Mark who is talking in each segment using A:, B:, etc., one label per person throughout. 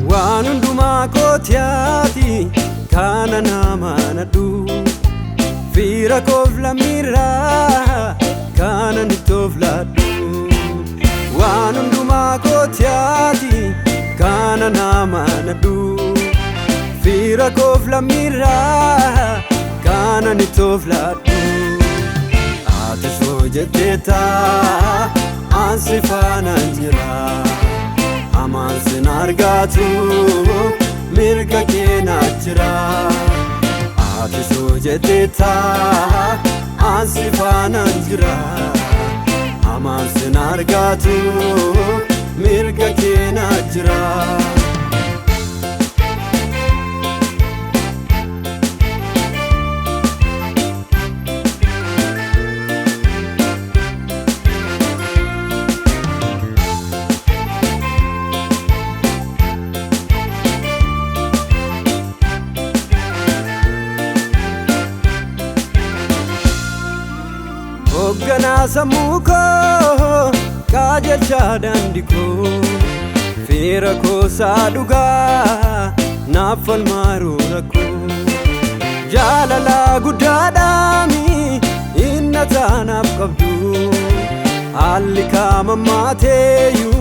A: Wanunduma kotiati kana namanadu Vira kovla mira kana nitovladu Wanunduma kotiati kana namanadu Vira kovla mira kana nitovladu Ati sojeteta ansifana njira Aman sinargatu mirga kena jira Ati sojeteta ansifana jira Aman sinargatu mirga kena jira Ogana samuko kajal chadandiko Fira ko saduga nafal marurako Jalala gudadami inna tanaf qabdu Allika mamateyu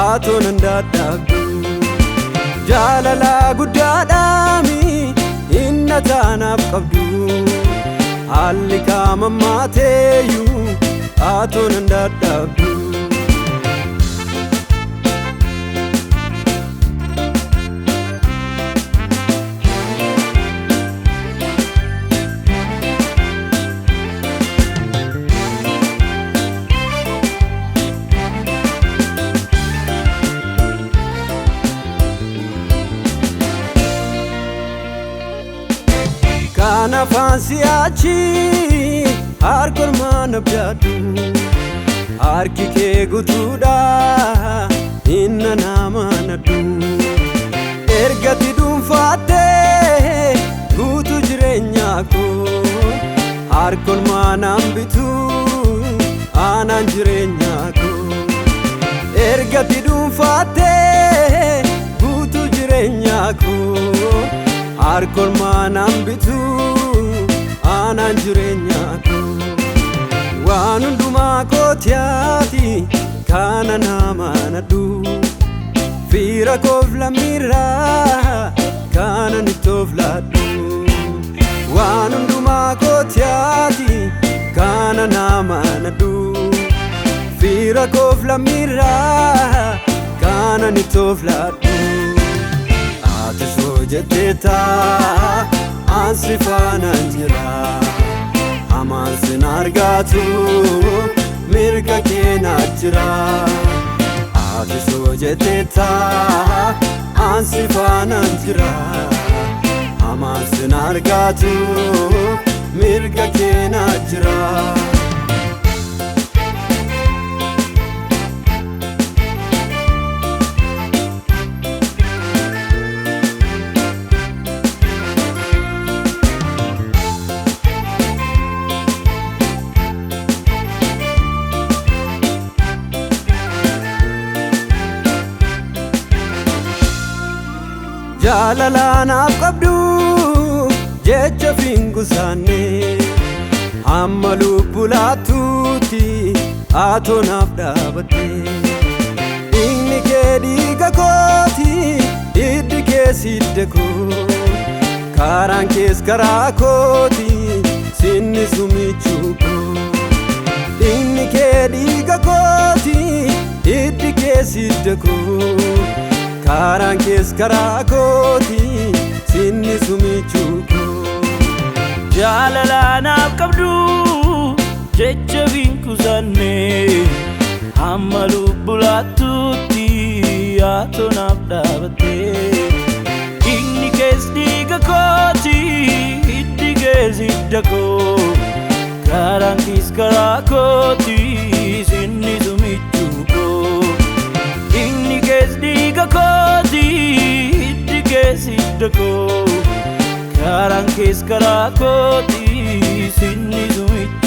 A: aton andadagdu Jalala gudadami inna tanaf qabdu Allika mamateyu aton andadagdu Kana fansiachi harkor manabjadu harki ke gutuda inna namanadu ergati dumfate gutu jirenya ko harkor manambitu anan jirenya ko ergati dumfate gutu jirenya ko Harkol manambitu anan jirenya ko Wanunduma kotiati kana namanadu Vira kovla mira kana nitovladu Wanunduma kotiati kana namanadu Vira kovla mira kana nitovladu Ati sojeteta ansifana njira Aman sinargatu mirga kena jira Ati sojeteta ansifana njira Aman sinargatu mirga kena jira Jalala naaf qabdu jecha fingusane amma lubbu laatuuti atoo naaf dhaabate inni kee dhiiga kooti hiddi kee sidde koo karaan kees karaa kooti sinni sumichuu koo inni kee dhiiga kooti hiddi kee sidde koo karaan kees karaa kooti sinni sumichuu koo
B: Jaalalaanaaf qabdu jecha vinkusanne amma lubbu laattutti atonaaf dhaabatte inni kees dhiiga kooti hiddi kees hidda koo karaan kees karaa kooti sinni sumichuu koo inni kees dhiiga kooti hiddi kees hidda koo karaan kees karaa kooti sinni sumichuu